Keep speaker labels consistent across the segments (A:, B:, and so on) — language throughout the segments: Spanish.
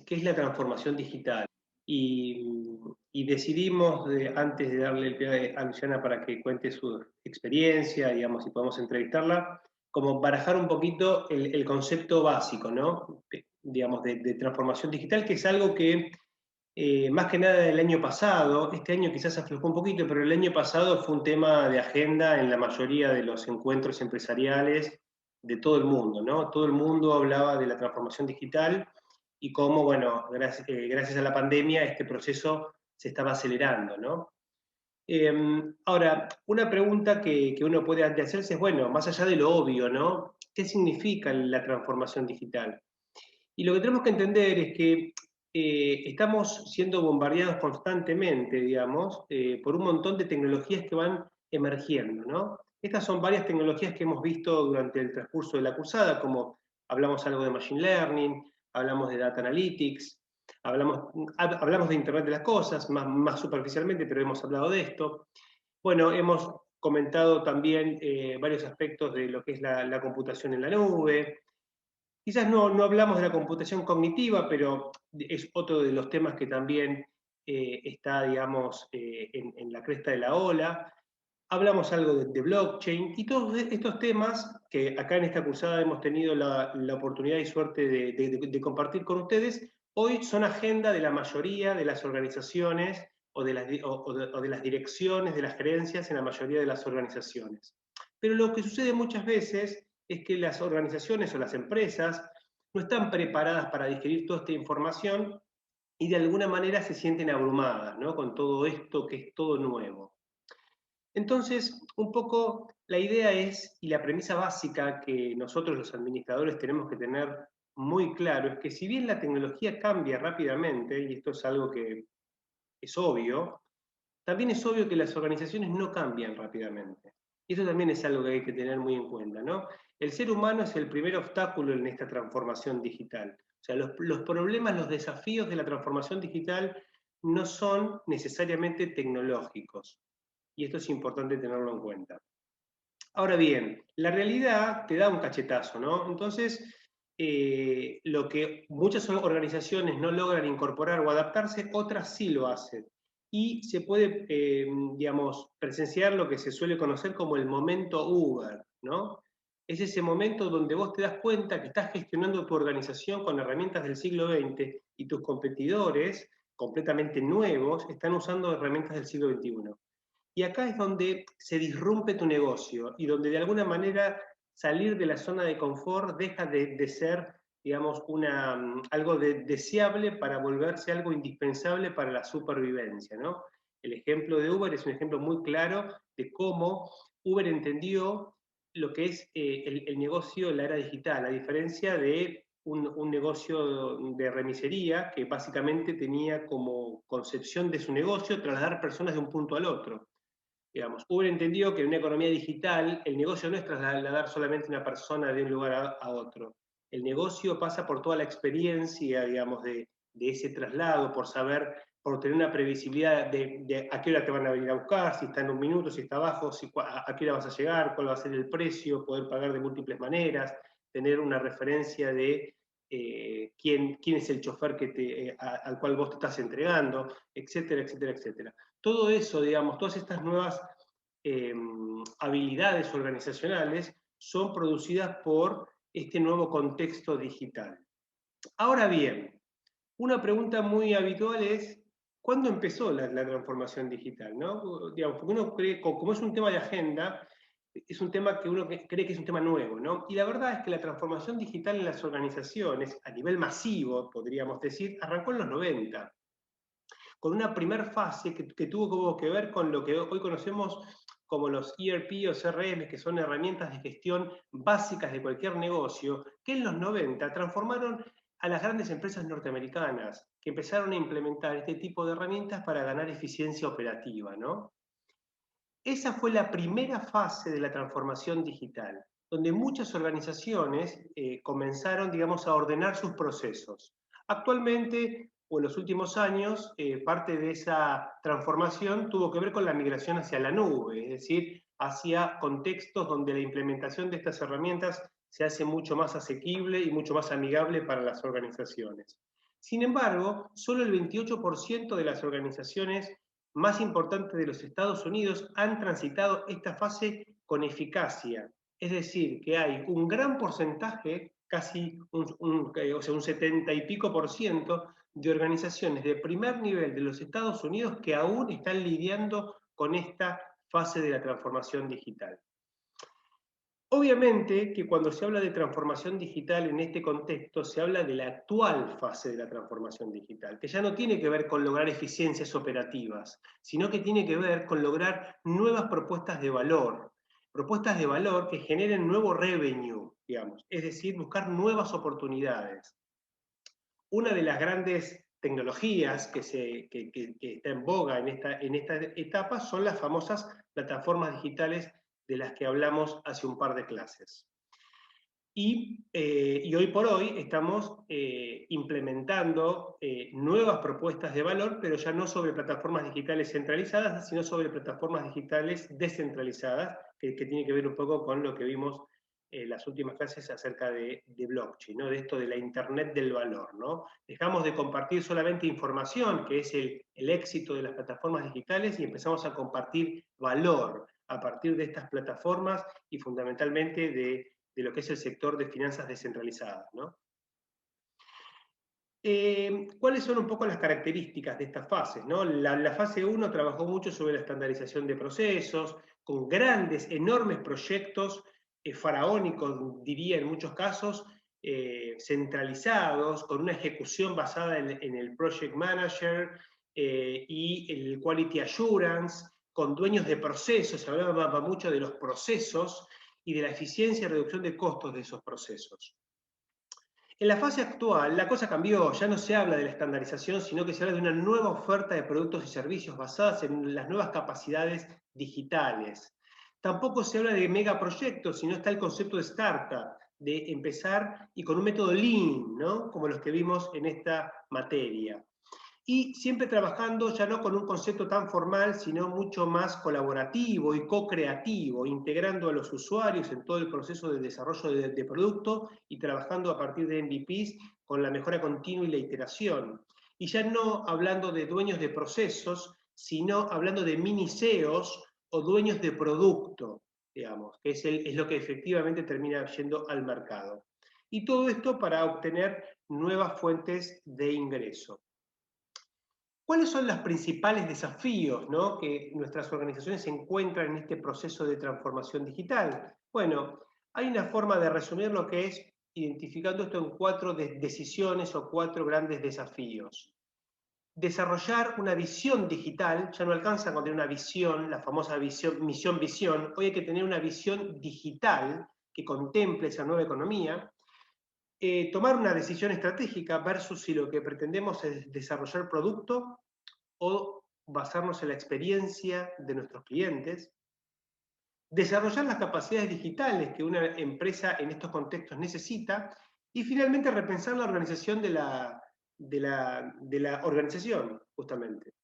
A: qué es la transformación digital. Y decidimos, antes de darle el pie a Luciana para que cuente su experiencia, digamos, si podemos entrevistarla, como barajar un poquito el concepto básico, ¿no? Digamos, de transformación digital, que es algo que más que nada el año pasado, este año quizás aflojó un poquito, pero el año pasado fue un tema de agenda en la mayoría de los encuentros empresariales de todo el mundo, ¿no? Todo el mundo hablaba de la transformación digital y cómo, bueno, gracias a la pandemia este proceso se estaba acelerando, ¿no? Ahora, una pregunta que uno puede hacerse es, bueno, más allá de lo obvio, ¿no? ¿Qué significa la transformación digital? Y lo que tenemos que entender es que estamos siendo bombardeados constantemente, digamos, por un montón de tecnologías que van emergiendo, ¿no? Estas son varias tecnologías que hemos visto durante el transcurso de la cursada, como hablamos algo de Machine Learning, hablamos de Data Analytics, hablamos de Internet de las Cosas, más superficialmente, pero hemos hablado de esto. Bueno, hemos comentado también varios aspectos de lo que es la computación en la nube. Quizás no hablamos de la computación cognitiva, pero es otro de los temas que también está, digamos, en la cresta de la ola. Hablamos algo de blockchain y todos estos temas que acá en esta cursada hemos tenido la oportunidad y suerte de compartir con ustedes, hoy son agenda de la mayoría de las organizaciones o de las direcciones, de las gerencias en la mayoría de las organizaciones. Pero lo que sucede muchas veces es que las organizaciones o las empresas no están preparadas para digerir toda esta información y de alguna manera se sienten abrumadas, ¿no? Con todo esto que es todo nuevo. Entonces, un poco la idea es, y la premisa básica que nosotros los administradores tenemos que tener muy claro, es que si bien la tecnología cambia rápidamente, y esto es algo que es obvio, también es obvio que las organizaciones no cambian rápidamente. Y eso también es algo que hay que tener muy en cuenta, ¿no? El ser humano es el primer obstáculo en esta transformación digital. O sea, los problemas, los desafíos de la transformación digital no son necesariamente tecnológicos. Y esto es importante tenerlo en cuenta. Ahora bien, la realidad te da un cachetazo, ¿no? Entonces, lo que muchas organizaciones no logran incorporar o adaptarse, otras sí lo hacen. Y se puede, digamos, presenciar lo que se suele conocer como el momento Uber, ¿no? Es ese momento donde vos te das cuenta que estás gestionando tu organización con herramientas del siglo XX y tus competidores, completamente nuevos, están usando herramientas del siglo XXI. Y acá es donde se disrumpe tu negocio y donde de alguna manera salir de la zona de confort deja de ser, digamos, algo deseable para volverse algo indispensable para la supervivencia, ¿no? El ejemplo de Uber es un ejemplo muy claro de cómo Uber entendió lo que es el negocio en la era digital, a diferencia de un negocio de remisería que básicamente tenía como concepción de su negocio trasladar personas de un punto al otro. Digamos, Uber entendió que en una economía digital el negocio no es trasladar solamente una persona de un lugar a otro. El negocio pasa por toda la experiencia, digamos, de ese traslado, por saber, por tener una previsibilidad de a qué hora te van a venir a buscar, si está en un minuto, si está abajo, a qué hora vas a llegar, cuál va a ser el precio, poder pagar de múltiples maneras, tener una referencia de quién es el chofer al cual vos te estás entregando, etcétera, etcétera, etcétera. Todo eso, digamos, todas estas nuevas eh, habilidades organizacionales son producidas por este nuevo contexto digital. Ahora bien, una pregunta muy habitual es, ¿cuándo empezó la transformación digital? ¿No? Digamos, porque uno cree, como es un tema de agenda, es un tema que uno cree que es un tema nuevo, ¿no? Y la verdad es que la transformación digital en las organizaciones, a nivel masivo, podríamos decir, arrancó en los 90 con una primera fase que tuvo que ver con lo que hoy conocemos como los ERP o CRM, que son herramientas de gestión básicas de cualquier negocio, que en los 90 transformaron a las grandes empresas norteamericanas, que empezaron a implementar este tipo de herramientas para ganar eficiencia operativa, ¿no? Esa fue la primera fase de la transformación digital, donde muchas organizaciones comenzaron, digamos, a ordenar sus procesos. Actualmente, o en los últimos años, parte de esa transformación tuvo que ver con la migración hacia la nube, es decir, hacia contextos donde la implementación de estas herramientas se hace mucho más asequible y mucho más amigable para las organizaciones. Sin embargo, solo el 28% de las organizaciones más importantes de los Estados Unidos han transitado esta fase con eficacia. Es decir, que hay un gran porcentaje, casi o sea, un 70 y pico por ciento de organizaciones de primer nivel de los Estados Unidos que aún están lidiando con esta fase de la transformación digital. Obviamente que cuando se habla de transformación digital en este contexto, se habla de la actual fase de la transformación digital, que ya no tiene que ver con lograr eficiencias operativas, sino que tiene que ver con lograr nuevas propuestas de valor que generen nuevo revenue, digamos, es decir, buscar nuevas oportunidades. Una de las grandes tecnologías que está en boga en esta etapa son las famosas plataformas digitales de las que hablamos hace un par de clases. Y hoy por hoy estamos implementando nuevas propuestas de valor, pero ya no sobre plataformas digitales centralizadas, sino sobre plataformas digitales descentralizadas, que tiene que ver un poco con lo que vimos en las últimas clases acerca de blockchain, ¿no? De esto de la Internet del valor, ¿no? Dejamos de compartir solamente información, que es el éxito de las plataformas digitales, y empezamos a compartir valor a partir de estas plataformas y fundamentalmente de lo que es el sector de finanzas descentralizadas, ¿no? ¿Cuáles son un poco las características de estas fases, ¿no? La fase 1 trabajó mucho sobre la estandarización de procesos, con grandes, enormes proyectos faraónicos, diría en muchos casos, centralizados, con una ejecución basada en el Project Manager y el Quality Assurance, con dueños de procesos, se hablaba mucho de los procesos y de la eficiencia y reducción de costos de esos procesos. En la fase actual, la cosa cambió, ya no se habla de la estandarización, sino que se habla de una nueva oferta de productos y servicios basadas en las nuevas capacidades digitales. Tampoco se habla de megaproyectos, sino está el concepto de startup, de empezar y con un método lean, ¿no? Como los que vimos en esta materia. Y siempre trabajando ya no con un concepto tan formal, sino mucho más colaborativo y co-creativo, integrando a los usuarios en todo el proceso de desarrollo de producto y trabajando a partir de MVPs con la mejora continua y la iteración. Y ya no hablando de dueños de procesos, sino hablando de mini CEOs o dueños de producto, digamos, que es lo que efectivamente termina yendo al mercado. Y todo esto para obtener nuevas fuentes de ingreso. ¿Cuáles son los principales desafíos, ¿no?, que nuestras organizaciones se encuentran en este proceso de transformación digital? Bueno, hay una forma de resumir lo que es identificando esto en 4 decisiones o 4 grandes desafíos. Desarrollar una visión digital, ya no alcanza con tener una visión, la famosa misión-visión, hoy hay que tener una visión digital que contemple esa nueva economía. Tomar una decisión estratégica versus si lo que pretendemos es desarrollar producto o basarnos en la experiencia de nuestros clientes. Desarrollar las capacidades digitales que una empresa en estos contextos necesita. Y finalmente repensar la organización de la organización, justamente.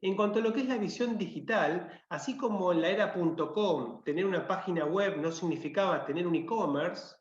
A: En cuanto a lo que es la visión digital, así como en la era .com tener una página web no significaba tener un e-commerce,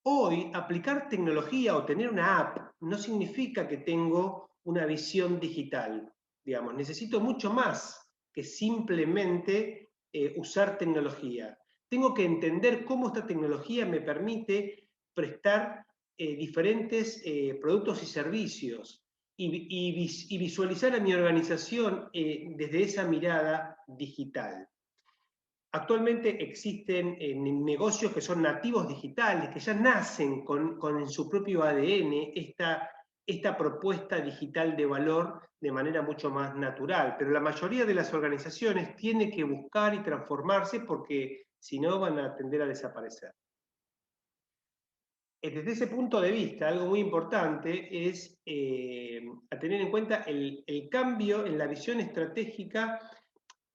A: hoy aplicar tecnología o tener una app no significa que tengo una visión digital. Digamos, necesito mucho más que simplemente usar tecnología. Tengo que entender cómo esta tecnología me permite prestar diferentes productos y servicios y visualizar a mi organización desde esa mirada digital. Actualmente existen negocios que son nativos digitales, que ya nacen con en su propio ADN esta propuesta digital de valor de manera mucho más natural, pero la mayoría de las organizaciones tiene que buscar y transformarse porque si no van a tender a desaparecer. Desde ese punto de vista, algo muy importante es a tener en cuenta el cambio en la visión estratégica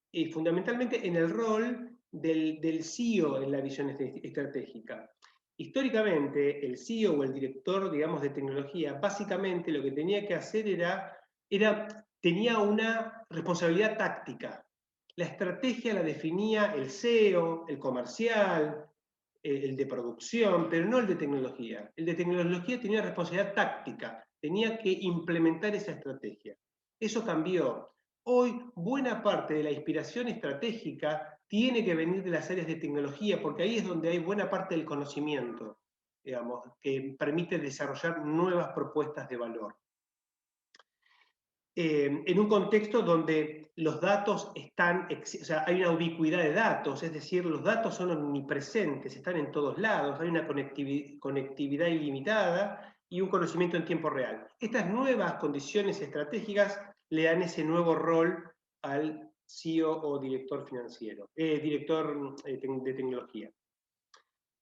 A: y fundamentalmente en el rol del CEO en la visión estratégica. Históricamente, el CEO o el director, digamos, de tecnología, básicamente lo que tenía que hacer tenía una responsabilidad táctica. La estrategia la definía el CEO, el comercial, el de producción, pero no el de tecnología. El de tecnología tenía responsabilidad táctica, tenía que implementar esa estrategia. Eso cambió. Hoy, buena parte de la inspiración estratégica tiene que venir de las áreas de tecnología, porque ahí es donde hay buena parte del conocimiento, digamos, que permite desarrollar nuevas propuestas de valor. En un contexto donde los datos están, o sea, hay una ubicuidad de datos, es decir, los datos son omnipresentes, están en todos lados, hay una conectividad ilimitada y un conocimiento en tiempo real. Estas nuevas condiciones estratégicas le dan ese nuevo rol al CEO o director financiero, director de tecnología.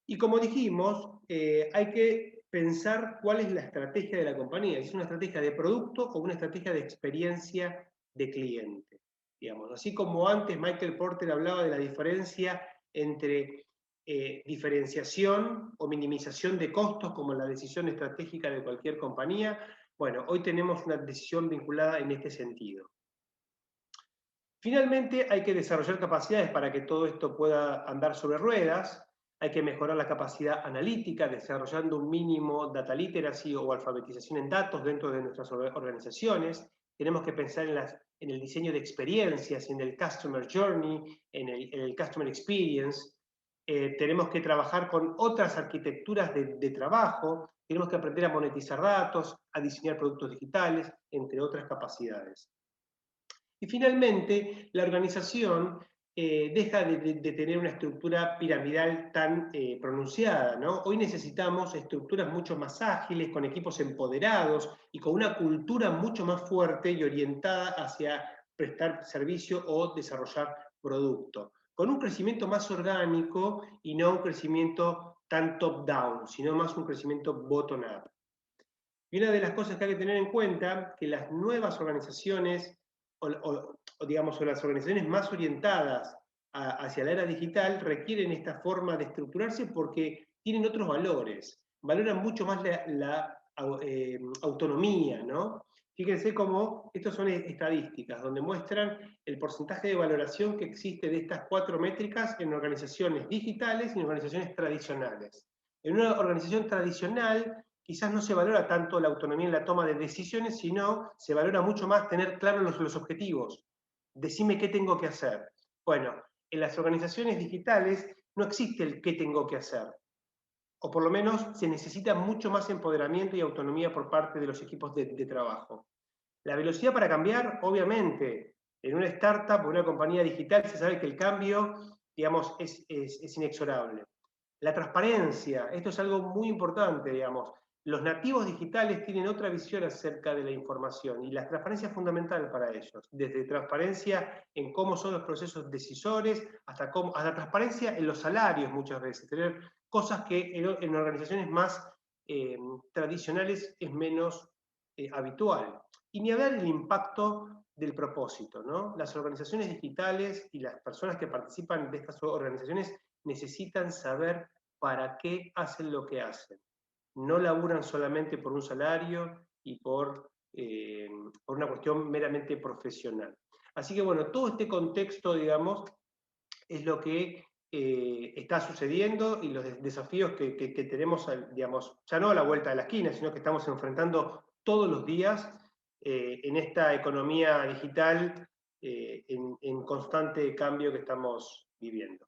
A: Y como dijimos, hay que pensar cuál es la estrategia de la compañía, si es una estrategia de producto o una estrategia de experiencia de cliente. Digamos. Así como antes Michael Porter hablaba de la diferencia entre diferenciación o minimización de costos como la decisión estratégica de cualquier compañía, bueno, hoy tenemos una decisión vinculada en este sentido. Finalmente, hay que desarrollar capacidades para que todo esto pueda andar sobre ruedas. Hay que mejorar la capacidad analítica, desarrollando un mínimo data literacy o alfabetización en datos dentro de nuestras organizaciones. Tenemos que pensar en el diseño de experiencias, en el customer journey, en el customer experience. Tenemos que trabajar con otras arquitecturas de trabajo. Tenemos que aprender a monetizar datos, a diseñar productos digitales, entre otras capacidades. Y finalmente, la organización deja de tener una estructura piramidal tan pronunciada, ¿no? Hoy necesitamos estructuras mucho más ágiles, con equipos empoderados y con una cultura mucho más fuerte y orientada hacia prestar servicio o desarrollar producto, con un crecimiento más orgánico y no un crecimiento tan top-down, sino más un crecimiento bottom-up. Y una de las cosas que hay que tener en cuenta, que las nuevas organizaciones, digamos, o las organizaciones más orientadas hacia la era digital, requieren esta forma de estructurarse porque tienen otros valores, valoran mucho más la autonomía, ¿no? Fíjense cómo, estas son estadísticas, donde muestran el porcentaje de valoración que existe de estas 4 métricas en organizaciones digitales y en organizaciones tradicionales. En una organización tradicional, quizás no se valora tanto la autonomía en la toma de decisiones, sino se valora mucho más tener claros los objetivos. Decime qué tengo que hacer. Bueno, en las organizaciones digitales no existe el qué tengo que hacer. O por lo menos se necesita mucho más empoderamiento y autonomía por parte de los equipos de trabajo. La velocidad para cambiar, obviamente, en una startup o una compañía digital se sabe que el cambio, digamos, es inexorable. La transparencia, esto es algo muy importante, digamos. Los nativos digitales tienen otra visión acerca de la información y la transparencia es fundamental para ellos, desde transparencia en cómo son los procesos decisores hasta transparencia en los salarios muchas veces, tener cosas que en organizaciones más tradicionales es menos habitual. Y ni hablar del impacto del propósito, ¿no? Las organizaciones digitales y las personas que participan de estas organizaciones necesitan saber para qué hacen lo que hacen. No laburan solamente por un salario y por una cuestión meramente profesional. Así que bueno, todo este contexto, digamos, es lo que está sucediendo y los desafíos que tenemos, digamos, ya no a la vuelta de la esquina, sino que estamos enfrentando todos los días en esta economía digital en constante cambio que estamos viviendo.